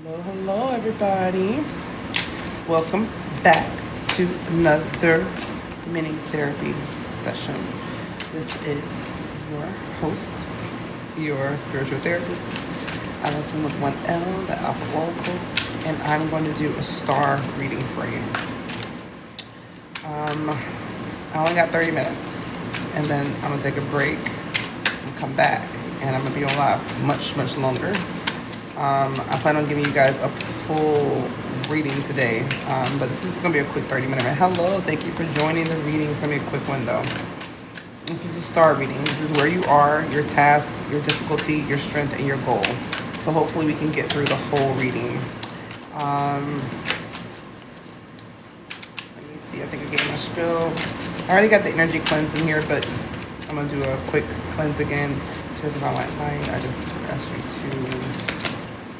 Hello, everybody. Welcome back to another mini therapy session. This is your host, your spiritual therapist, Allison with 1L, the Alpha Oracle, and I'm going to do a star reading for you. I only got 30 minutes, and then I'm going to take a break and come back, and I'm going to be on live much longer. I plan on giving you guys a full reading today, but this is going to be a quick 30-minute. Hello, thank you for joining the reading. It's going to be a quick one, though. This is a star reading. This is where you are, your task, your difficulty, your strength, and your goal. So hopefully we can get through the whole reading. Let me see. I think I gave my spiel. I already got the energy cleanse in here, but I'm going to do a quick cleanse again. Spiritual light. I just ask you to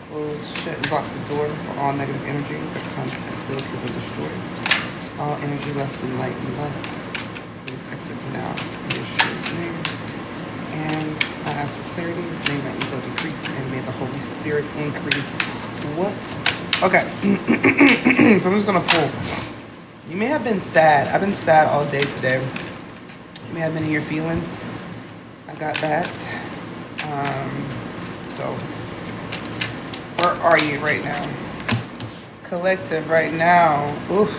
close, shut, and block the door for all negative energy that comes to steal, kill, and destroy. All energy less than light and love. Please exit now in Yeshua's name. And I ask for clarity. May my ego decrease and may the Holy Spirit increase. What? Okay. So I'm just going to pull. You may have been sad. I've been sad all day today. You may have been in your feelings. I got that. So where are you right now? Collective right now. Oof.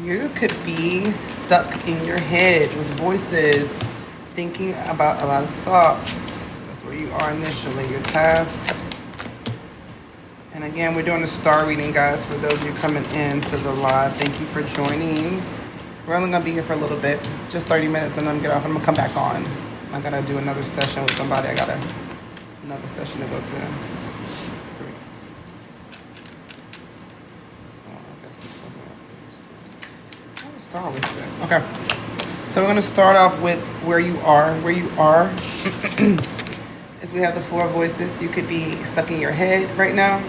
You could be stuck in your head with voices, thinking about a lot of thoughts. That's where you are initially, your task. And again, we're doing a star reading, guys, for those of you coming into the live. Thank you for joining. We're only going to be here for a little bit, just 30 minutes, and then I'm going to get off. I'm going to come back on. I got to do another session with somebody. I got another session to go to. So I guess this was what star whisper. Okay. So we're going to start off with where you are. Where you are is we have the four voices. You could be stuck in your head right now,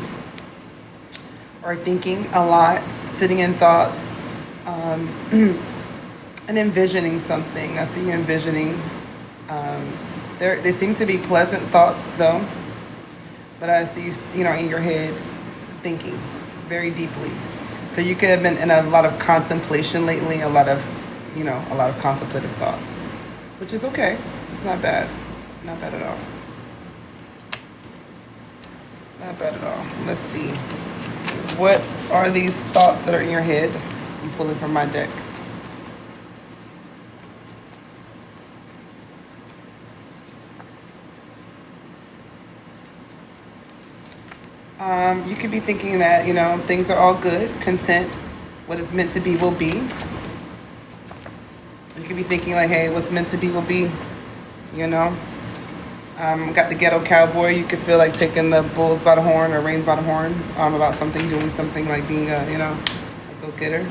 or thinking a lot, sitting in thoughts, and envisioning something. I see you envisioning. They seem to be pleasant thoughts, though. But I see you, in your head, thinking very deeply. So you could have been in a lot of contemplation lately, a lot of contemplative thoughts, which is okay. It's not bad. Not bad at all. Not bad at all. Let's see. What are these thoughts that are in your head? I'm pulling from my deck. You could be thinking that, things are all good, content. What is meant to be will be. You could be thinking like, hey, what's meant to be will be, Got the ghetto cowboy. You could feel like taking the bulls by the horn or reins by the horn about something, doing something, like being a go-getter.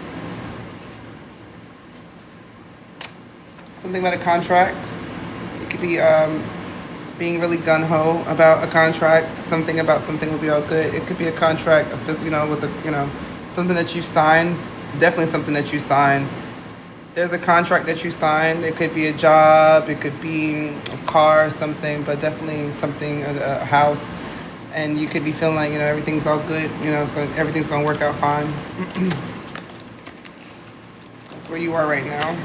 Something about a contract. It could be being really gung-ho about a contract. Something about something will be all good. It could be a contract, something that you signed. It's definitely something that you signed. There's a contract that you signed. It could be a job. It could be a car or something, but definitely something, a house. And you could be feeling like, everything's all good. Everything's going to work out fine. That's where you are right now.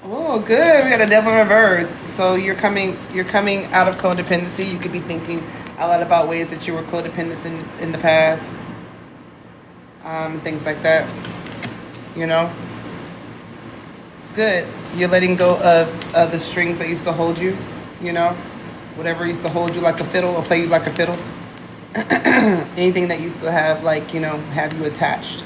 Oh, good. We got a devil in reverse. So you're coming out of codependency. You could be thinking a lot about ways that you were codependent in the past. Things like that. It's good. You're letting go of the strings that used to hold you. Whatever used to hold you like a fiddle or play you like a fiddle. Anything that used to have have you attached.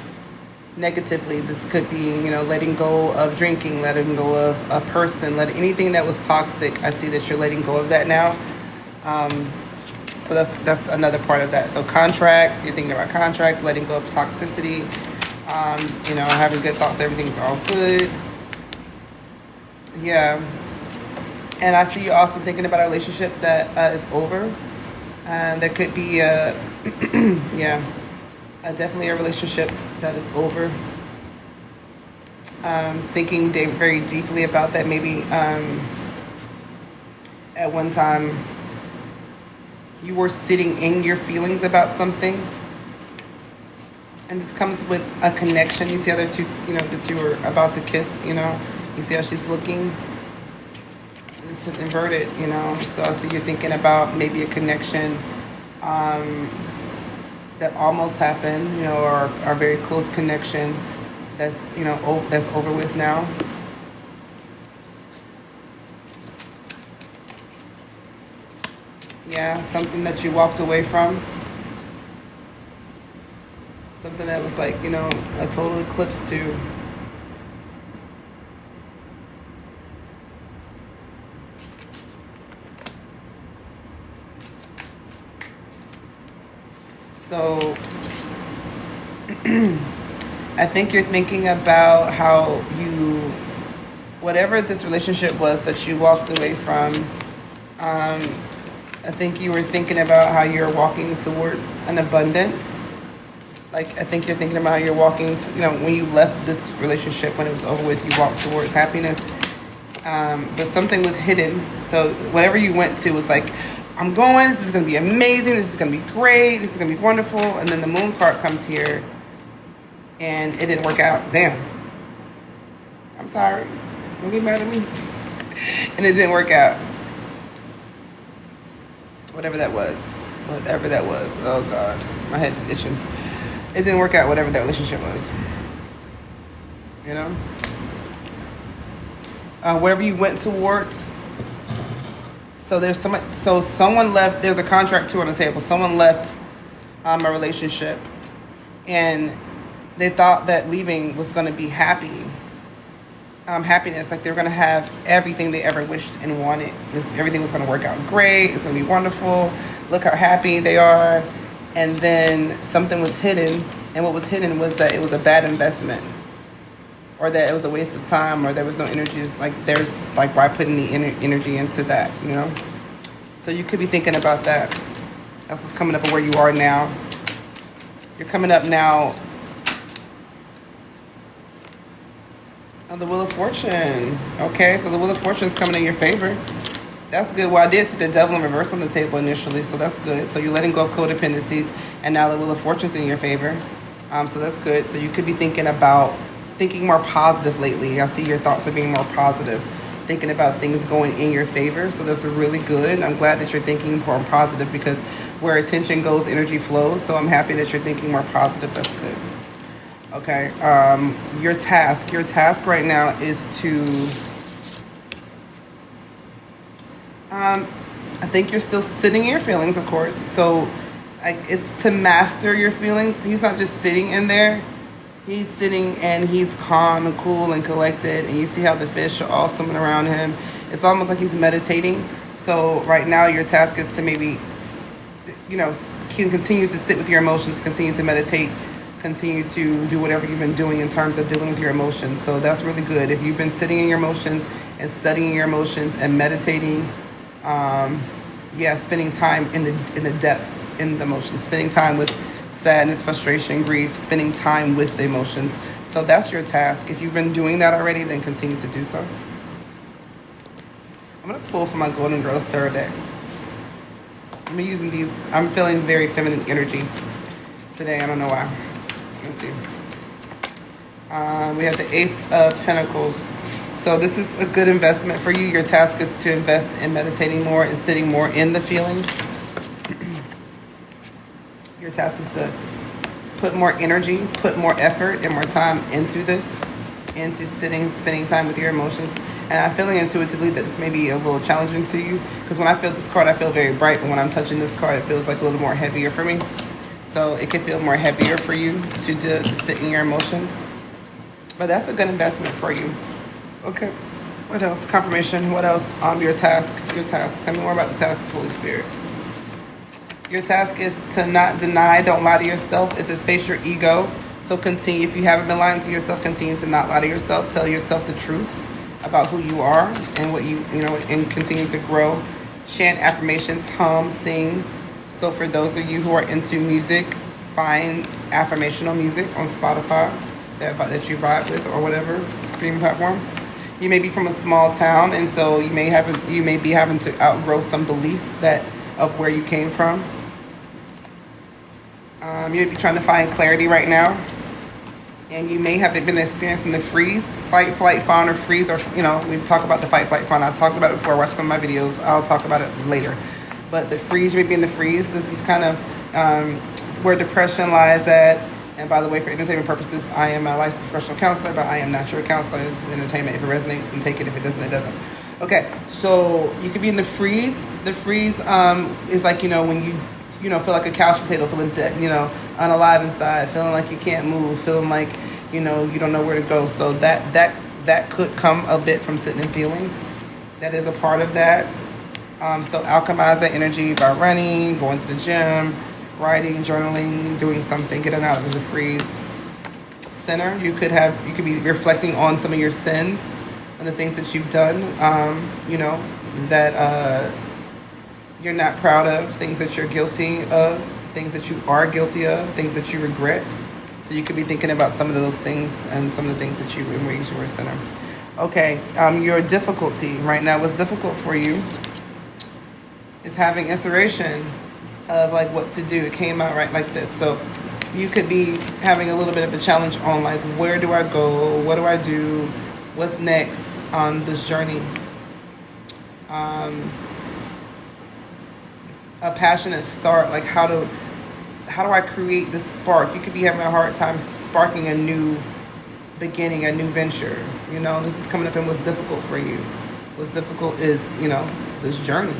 Negatively, this could be, letting go of drinking, letting go of a person, anything that was toxic. I see that you're letting go of that now. So that's another part of that. So contracts, you're thinking about contracts, letting go of toxicity, having good thoughts, everything's all good. Yeah. And I see you also thinking about a relationship that is over. And there could be definitely a relationship that is over. thinking very deeply about that. Maybe at one time you were sitting in your feelings about something, and this comes with a connection. You see how the two are about to kiss. You see how she's looking. It's inverted. So I see you're thinking about maybe a connection that almost happened. Or a very close connection that's that's over with now. Yeah, something that you walked away from. Something that was like, a total eclipse to. So I think you're thinking about how whatever this relationship was that you walked away from, I think you were thinking about how you're walking towards an abundance. Like, I think you're thinking about how you're walking to, when you left this relationship, when it was over with, you walked towards happiness. But something was hidden. So whatever you went to was like, I'm going, this is going to be amazing, this is going to be great, this is going to be wonderful. And then the moon card comes here and it didn't work out. Damn. I'm sorry. Don't get mad at me. And it didn't work out. Whatever that was. Whatever that was. Oh, God. My head is itching. It didn't work out, whatever that relationship was. Whatever you went towards. So someone left. There's a contract too on the table. Someone left a relationship, and they thought that leaving was going to be happiness. Like they were going to have everything they ever wished and wanted. Everything was going to work out great. It's going to be wonderful. Look how happy they are. And then something was hidden, and what was hidden was that it was a bad investment, or that it was a waste of time, or there was no energy. There's why put any energy into that, So you could be thinking about that. That's what's coming up where you are now. You're coming up now on the Wheel of Fortune. Okay, so the Wheel of Fortune is coming in your favor. That's good. Well, I did see the Devil in reverse on the table initially, so that's good. So you're letting go of codependencies, and now the Wheel of Fortune's in your favor. So that's good. So you could be thinking more positive lately. I see your thoughts are being more positive, thinking about things going in your favor. So that's really good. I'm glad that you're thinking more positive, because where attention goes, energy flows. So I'm happy that you're thinking more positive. That's good. Okay. Your task right now is to, I think you're still sitting in your feelings, of course. So it's to master your feelings. He's not just sitting in there. He's sitting and he's calm and cool and collected, and you see how the fish are all swimming around him. It's almost like he's meditating. So right now your task is to maybe, continue to sit with your emotions, continue to meditate, continue to do whatever you've been doing in terms of dealing with your emotions. So that's really good. If you've been sitting in your emotions and studying your emotions and meditating, spending time in the depths, in the emotions, spending time with sadness, frustration, grief, spending time with the emotions. So that's your task. If you've been doing that already, then continue to do so. I'm going to pull from my Golden Girls Tarot deck. I'm using these. I'm feeling very feminine energy today. I don't know why. Let's see. We have the Ace of Pentacles. So this is a good investment for you. Your task is to invest in meditating more and sitting more in the feelings. Your task is to put more energy, put more effort and more time into this, into spending time with your emotions. And I'm feeling intuitively that this may be a little challenging to you, because when I feel this card, I feel very bright, but when I'm touching this card, it feels like a little more heavier for me. So it can feel more heavier for you to sit in your emotions. But that's a good investment for you. Okay. What else? Confirmation. What else? Your task. Tell me more about the task, Holy Spirit. Your task is to not deny, don't lie to yourself. It says face your ego. So continue. If you haven't been lying to yourself, continue to not lie to yourself. Tell yourself the truth about who you are and what and continue to grow. Chant affirmations, hum, sing. So for those of you who are into music, find affirmational music on Spotify. that you vibe with or whatever streaming platform. You may be from a small town, and so you may be having to outgrow some beliefs that of where you came from. You may be trying to find clarity right now, and you may have been experiencing the freeze, fight, flight, fawn, or freeze, or we talk about the fight, flight, fawn. I talked about it before. Watch some of my videos. I'll talk about it later. But the freeze, you may be in the freeze. This is kind of where depression lies at. And by the way, for entertainment purposes, I am a licensed professional counselor, but I am not your counselor. This is entertainment. If it resonates, then take it. If it doesn't, it doesn't. Okay, so you could be in the freeze. The freeze is like, when you feel like a couch potato, feeling dead, unalive inside, feeling like you can't move, feeling like, you don't know where to go. So that could come a bit from sitting in feelings. That is a part of that. So alchemize that energy by running, going to the gym, writing, journaling, doing something, getting out of the freeze. Center, you could be reflecting on some of your sins and the things that you've done, that you're not proud of, things that you're guilty of, things that you are guilty of, things that you regret. So you could be thinking about some of those things and some of the things that you raised your center. Okay, your difficulty right now, what's difficult for you is having inspiration of like what to do. It came out right like this. So you could be having a little bit of a challenge on like, where do I go? What do I do? What's next on this journey? A passionate start, like how do I create this spark? You could be having a hard time sparking a new beginning, a new venture. This is coming up in what's difficult for you. What's difficult is, this journey.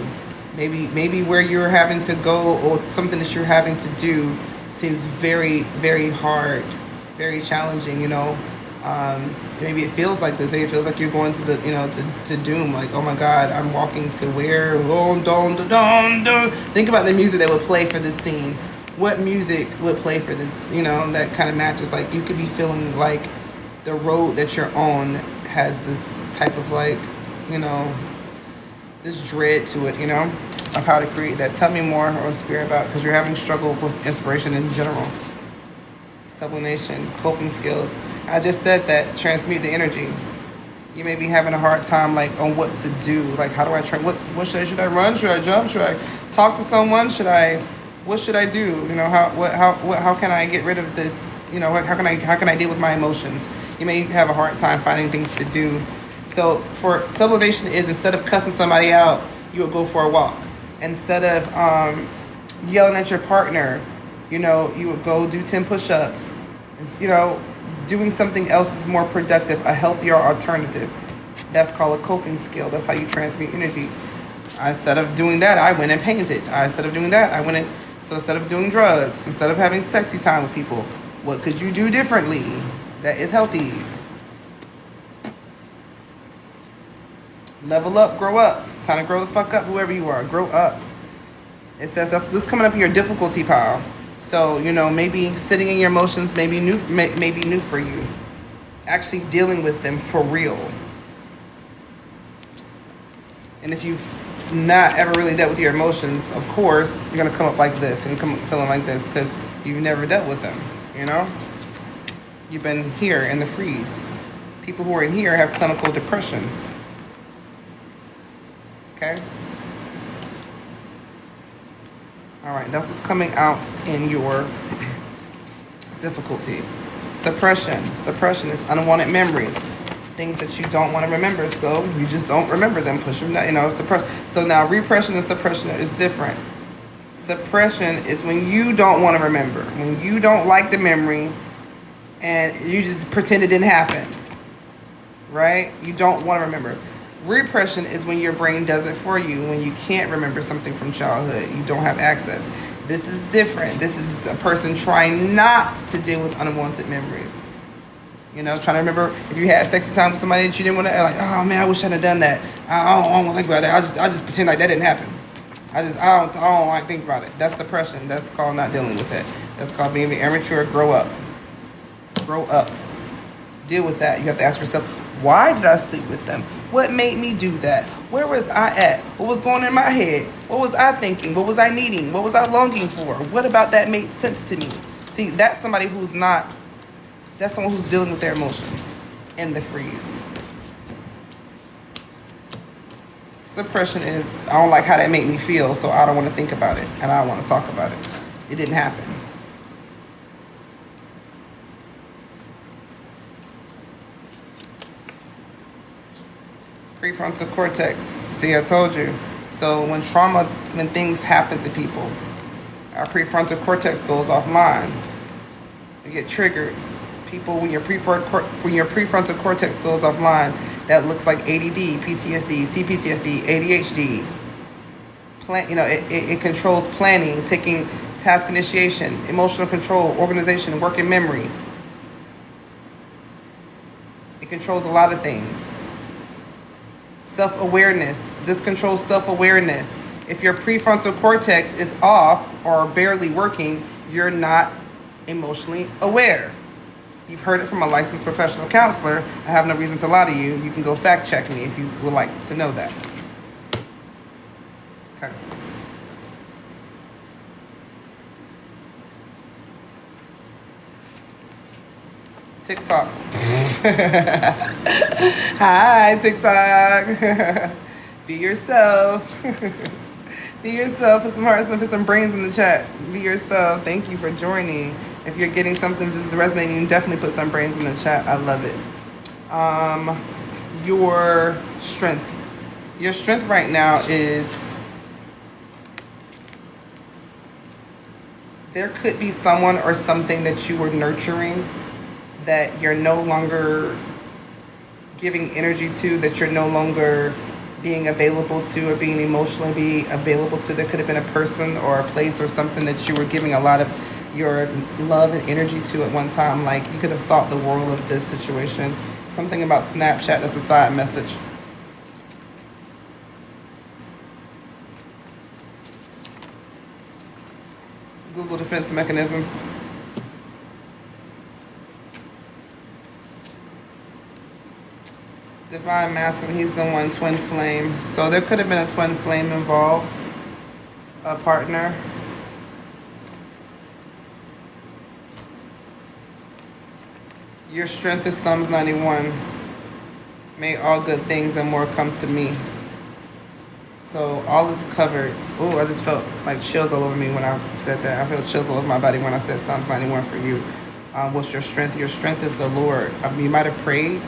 Maybe where you're having to go or something that you're having to do seems very, very hard, very challenging, maybe it feels like this. Maybe it feels like you're going to the, to doom. Like, oh my God, I'm walking to where? Think about the music that would play for this scene. What music would play for this? That kind of matches. Like, you could be feeling like the road that you're on has this type of like, this dread to it, of how to create that. Tell me more on spirit about, because you're having struggle with inspiration in general. Sublimation, coping skills. I just said that, transmute the energy. You may be having a hard time like on what to do. Like, how do I try? What should I run? Should I jump? Should I talk to someone? What should I do? How can I get rid of this? How can I deal with my emotions? You may have a hard time finding things to do. So for sublimation is, instead of cussing somebody out, you would go for a walk. Instead of yelling at your partner, you would go do 10 push-ups. Doing something else is more productive, a healthier alternative. That's called a coping skill. That's how you transmute energy. Instead of doing that, I went and painted. Instead of doing that, so instead of doing drugs, instead of having sexy time with people, what could you do differently that is healthy? Level up, grow up. It's time to grow the fuck up, whoever you are. Grow up. It says this coming up in your difficulty pile. So, maybe sitting in your emotions may be new for you. Actually dealing with them for real. And if you've not ever really dealt with your emotions, of course, you're going to come up like this and come up feeling like this because you've never dealt with them, You've been here in the freeze. People who are in here have clinical depression. Okay? All right, that's what's coming out in your difficulty. Suppression. Suppression is unwanted memories. Things that you don't want to remember, so you just don't remember them. Push them down, suppress. So now repression and suppression is different. Suppression is when you don't want to remember, when you don't like the memory and you just pretend it didn't happen, right? You don't want to remember. Repression is when your brain does it for you, when you can't remember something from childhood, you don't have access. This is different. This is a person trying not to deal with unwanted memories. Trying to remember if you had sexy time with somebody that you didn't want to, like, oh man, I wish I'd have done that. I don't want to think about that. I just pretend like that didn't happen. I don't like to think about it. That's suppression. That's called not dealing with it. That's called being immature. Grow up. Grow up. Deal with that. You have to ask yourself, why did I sleep with them? What made me do that? Where was I at? What was going in my head? What was I thinking? What was I needing? What was I longing for? What about that made sense to me? See, that's somebody who's not That's someone who's dealing with their emotions in the freeze. Suppression is, I don't like how that made me feel, so I don't want to think about it, and I don't want to talk about it. It didn't happen. Prefrontal cortex. See, I told you. So when things happen to people, our prefrontal cortex goes offline. You get triggered. People, when your prefrontal cortex goes offline, that looks like ADD, PTSD, CPTSD, ADHD. It controls planning, taking task initiation, emotional control, organization, working memory. It controls a lot of things. Self-awareness. This controls self-awareness. If your prefrontal cortex is off or barely working, you're not emotionally aware. You've heard it from a licensed professional counselor. I have no reason to lie to you. You can go fact check me if you would like to know that. Okay. TikTok. Hi, TikTok. Be yourself. Be yourself. Put some hearts and put some brains in the chat. Be yourself. Thank you for joining. If you're getting something that is resonating, definitely put some brains in the chat. I love it. Your strength. Your strength right now is, there could be someone or something that you were nurturing that you're no longer giving energy to, that you're no longer being available to or being emotionally available to. There could have been a person or a place or something that you were giving a lot of your love and energy to at one time. Like, you could have thought the world of this situation. Something about Snapchat, that's a side message. Google defense mechanisms. Divine masculine, he's the one, twin flame. So there could have been a twin flame involved, a partner. Your strength is Psalms 91. May all good things and more come to me. So all is covered. Oh, I just felt like chills all over me when I said that. I felt chills all over my body when I said Psalms 91 for you. What's your strength? Your strength is the Lord. I mean, you might have prayed.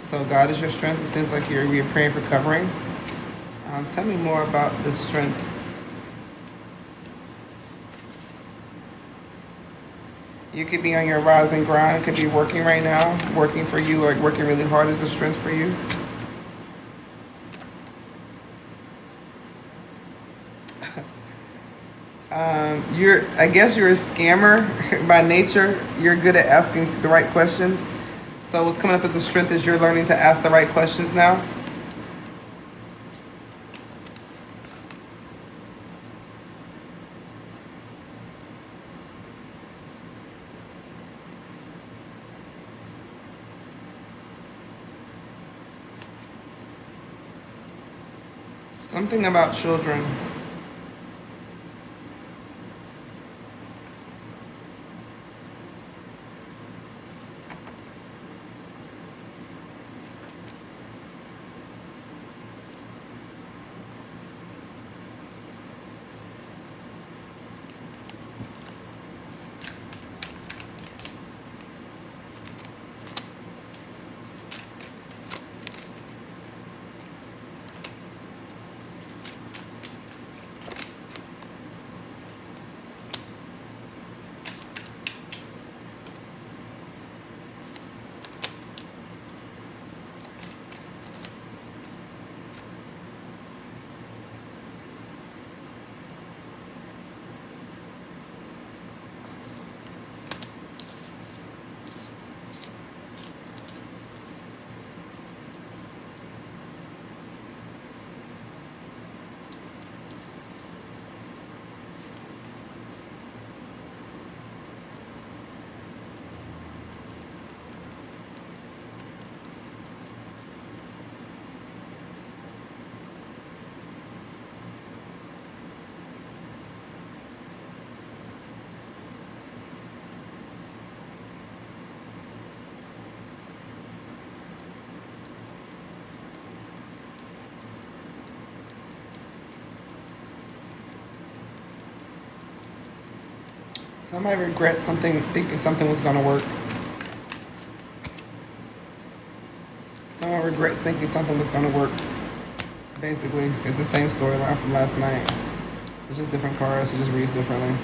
So God is your strength. It seems like you're praying for covering. Tell me more about this strength. You could be on your rising ground. It could be working right now, working for you, like working really hard is a strength for you. I guess you're a scammer by nature. You're good at asking the right questions. So what's coming up as a strength is you're learning to ask the right questions now. Something about children. Somebody regrets something, thinking something was gonna work. Someone regrets thinking something was gonna work. Basically, it's the same storyline from last night. It's just different cards. It just reads differently.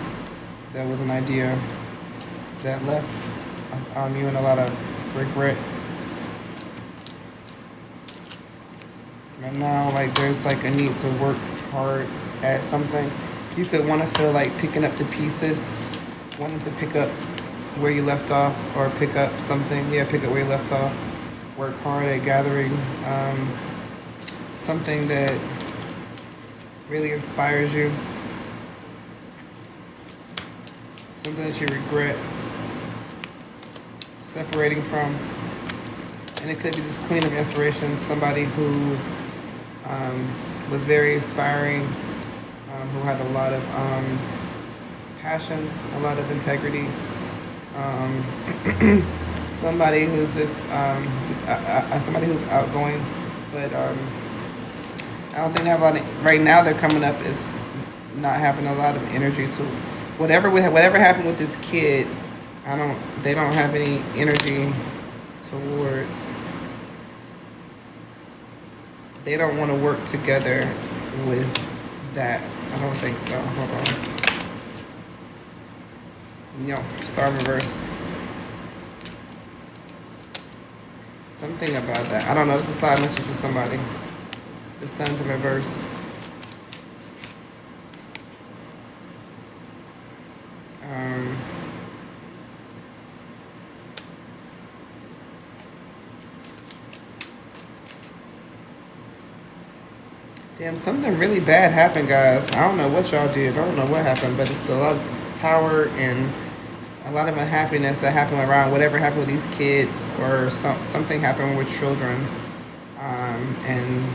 That was an idea that left you in a lot of regret. And now, like, there's like a need to work hard at something. You could want to feel like picking up the pieces, wanting to pick up where you left off, or pick up something. Yeah, pick up where you left off. Work hard at gathering something that really inspires you. Something that you regret separating from. And it could be this queen of inspiration, somebody who was very inspiring, who had a lot of passion, a lot of integrity. Somebody who's just somebody who's outgoing, but I don't think they have a lot of, right now they're coming up is not having a lot of energy to whatever happened with this kid. They don't have any energy towards, they don't want to work together with that. I don't think so. Hold on. No, star reverse. Something about that. I don't know. It's a side message for somebody. The sun's in reverse. Damn, something really bad happened, guys. I don't know what y'all did. I don't know what happened, but it's a lot of tower and a lot of unhappiness that happened around whatever happened with these kids, or something happened with children. And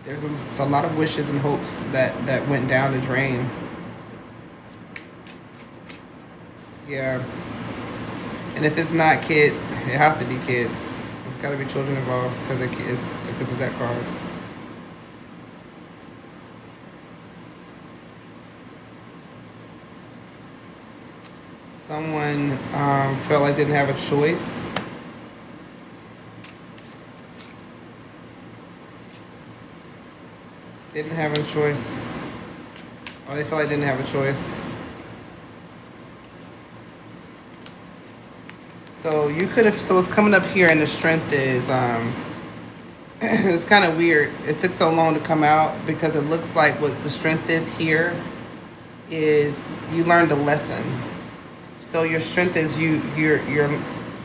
there's a lot of wishes and hopes that went down the drain. Yeah. And if it's not kid, it has to be kids. It's got to be children involved because of that card. Someone felt like they didn't have a choice. They didn't have a choice. Or they felt like they didn't have a choice. So you could have, so it's coming up here, and the strength is, it's kind of weird. It took so long to come out because it looks like what the strength is here is you learned a lesson. So your strength is you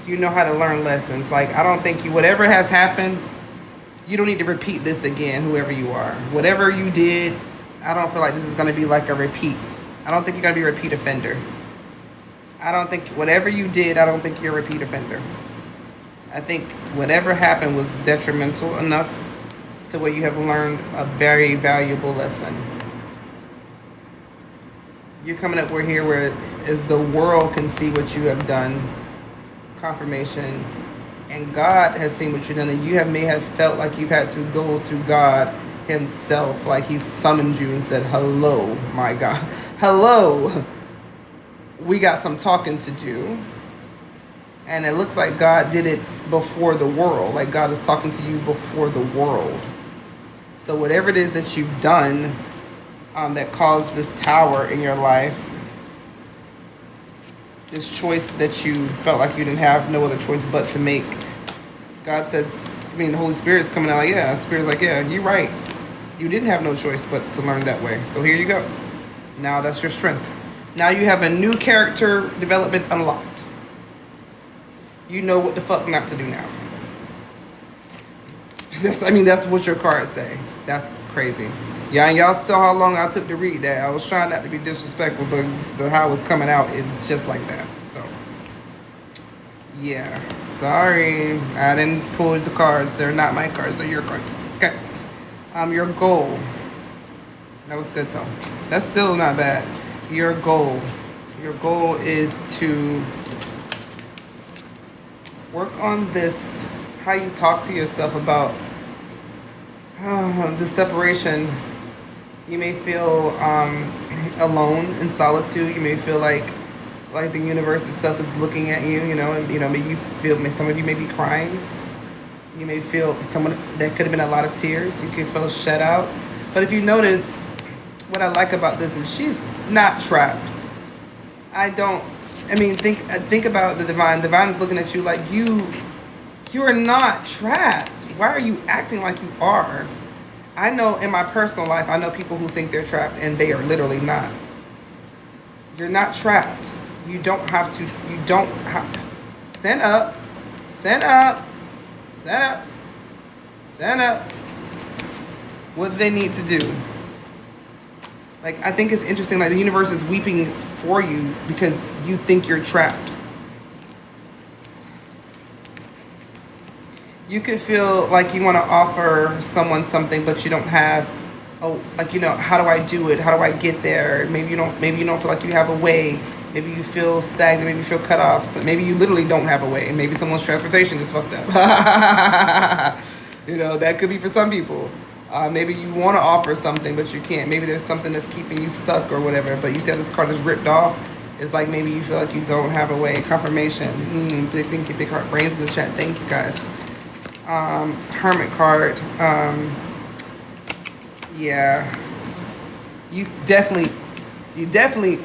know how to learn lessons. Like, I don't think whatever has happened, you don't need to repeat this again, whoever you are. Whatever you did, I don't feel like this is going to be like a repeat. I don't think you're going to be a repeat offender. I don't think whatever you did, I don't think you're a repeat offender. I think whatever happened was detrimental enough to where you have learned a very valuable lesson. You're coming up where is the world can see what you have done. Confirmation. And God has seen what you've done, and you may have felt like you've had to go to God himself, like he summoned you and said, hello, my God. Hello. We got some talking to do. And it looks like God did it before the world. Like God is talking to you before the world. So whatever it is that you've done that caused this tower in your life, this choice that you felt like you didn't have no other choice but to make, God says, the Holy Spirit's coming out like, yeah, the Spirit's like, yeah, you're right. You didn't have no choice but to learn that way. So here you go. Now that's your strength. Now you have a new character development unlocked. You know what the fuck not to do now. That's what your cards say. That's crazy. Yeah, and y'all saw how long I took to read that. I was trying not to be disrespectful, but how it's coming out is just like that. So, yeah. Sorry. I didn't pull the cards. They're not my cards. They're your cards. Okay. Your goal. That was good, though. That's still not bad. Your goal. Your goal is to work on this, how you talk to yourself about the separation You may feel alone in solitude. You may feel like the universe itself is looking at you. You know, and maybe you feel. Some of you may be crying. You may feel someone that could have been a lot of tears. You could feel shut out. But if you notice, what I like about this is she's not trapped. I don't. I mean, think about the divine. Divine is looking at you like you are not trapped. Why are you acting like you are? I know in my personal life, I know people who think they're trapped and they are literally not. You're not trapped. You don't have to. You don't have. Stand up. Stand up. Stand up. Stand up. What do they need to do? Like, I think it's interesting, like the universe is weeping for you because you think you're trapped. You could feel like you want to offer someone something, but you don't have, how do I do it? How do I get there? Maybe you don't feel like you have a way. Maybe you feel stagnant. Maybe you feel cut off. So maybe you literally don't have a way. Maybe someone's transportation is fucked up. That could be for some people. Maybe you want to offer something, but you can't. Maybe there's something that's keeping you stuck or whatever. But you see how this card is ripped off? It's like maybe you feel like you don't have a way. Confirmation. Big heart. Brains in the chat. Thank you, guys. Hermit card. Yeah. You definitely,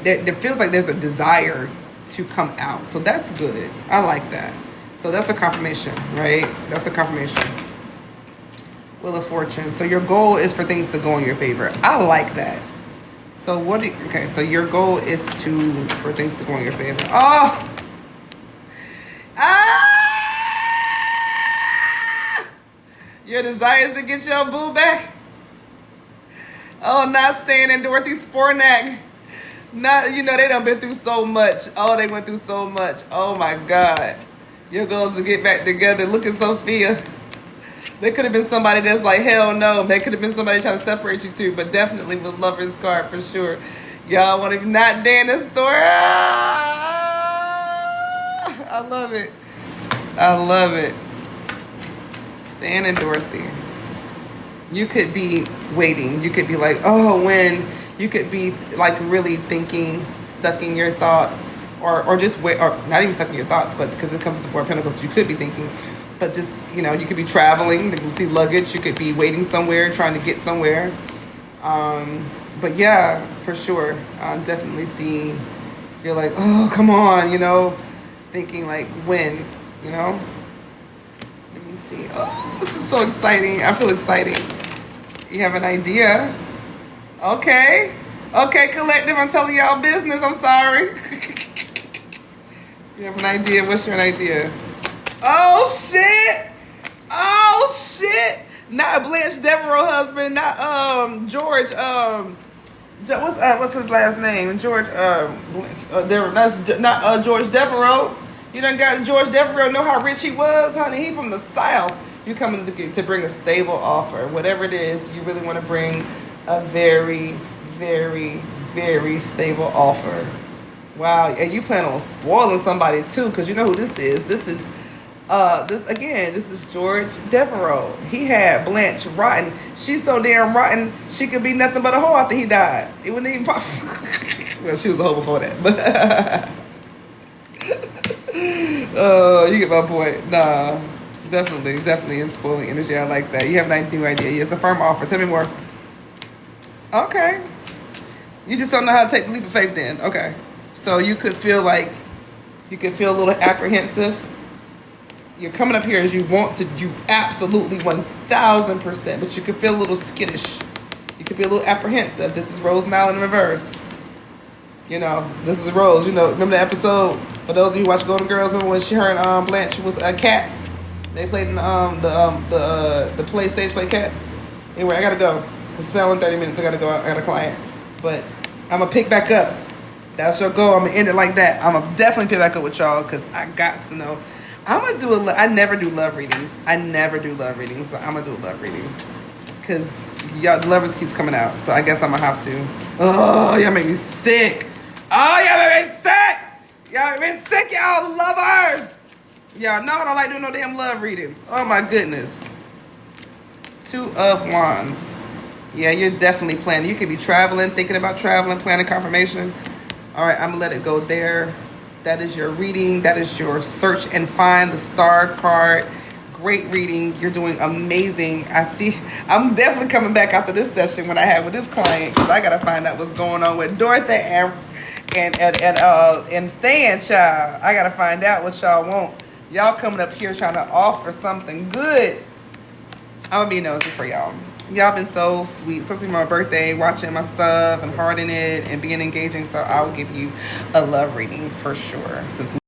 it feels like there's a desire to come out. So that's good. I like that. So that's a confirmation, right? That's a confirmation. Wheel of Fortune. So your goal is for things to go in your favor. I like that. So so your goal is for things to go in your favor. Oh! Your desire is to get your boo back. Oh, not staying in Dorothy Spornak. They done been through so much. Oh, they went through so much. Oh my God. Your goal is to get back together. Look at Sophia. There could have been somebody that's like, hell no. There could have been somebody trying to separate you too, but definitely with Lover's card for sure. Y'all want to not day in the store? I love it. I love it. Stan and Dorothy. You could be waiting. You could be like, oh, when? You could be like really thinking, stuck in your thoughts, or just wait, or not even stuck in your thoughts, but because it comes to the Four of Pentacles, you could be thinking. But just, you could be traveling, you can see luggage, you could be waiting somewhere, trying to get somewhere. But yeah, for sure, definitely see, you're like, oh, come on, thinking like, when, Let me see. Oh, this is so exciting. I feel exciting. You have an idea? Okay, collective, I'm telling y'all business, I'm sorry. You have an idea, what's your idea? Oh shit! Not Blanche Devereaux husband, not George, what's his last name? George not George Devereaux. You done got George Devereaux, know how rich he was, honey? He from the South. You coming to bring a stable offer. Whatever it is, you really want to bring a very, very, very stable offer. Wow, and you plan on spoiling somebody too, because you know who this is. This is George Devereaux. He had Blanche rotten. She's so damn rotten, she could be nothing but a hoe after he died. It wouldn't even pop. Well, she was a hoe before that, but you get my point. Nah, definitely in spoiling energy. I like that. You have a new idea. It's a firm offer. Tell me more. Okay. You just don't know how to take the leap of faith then. Okay. So you could feel a little apprehensive. You're coming up here as you want to, you absolutely 1000%, but you could feel a little skittish. You could be a little apprehensive. This is Rose Nile in reverse. This is Rose. Remember the episode? For those of you who watch Golden Girls, remember when her and Blanche was Cats? They played in the play stage play Cats. Anyway, I gotta go. Cause it's only 30 minutes. I gotta go. I got a client, but I'm gonna pick back up. That's your goal. I'm gonna end it like that. I'm gonna definitely pick back up with y'all because I got to know. I'm gonna do I never do love readings. But I'm gonna do a love reading because y'all the lovers keeps coming out. So I guess I'm gonna have to. Oh, y'all make me sick. Oh, y'all make me sick. Y'all make me sick, y'all lovers. Y'all know I don't like doing no damn love readings. Oh my goodness. Two of Wands. Yeah, you're definitely planning. You could be traveling, thinking about traveling, planning confirmation. All right, I'm gonna let it go there. That is your reading. That is your search and find the star card. Great reading. You're doing amazing. I see. I'm definitely coming back after this session when I had with this client because I gotta find out what's going on with Dorothy and Stan, child. I gotta find out what y'all want. Y'all coming up here trying to offer something good. I'm gonna be nosy for y'all. Y'all been so sweet, especially my birthday, watching my stuff and hearting it and being engaging. So I'll give you a love reading for sure. Since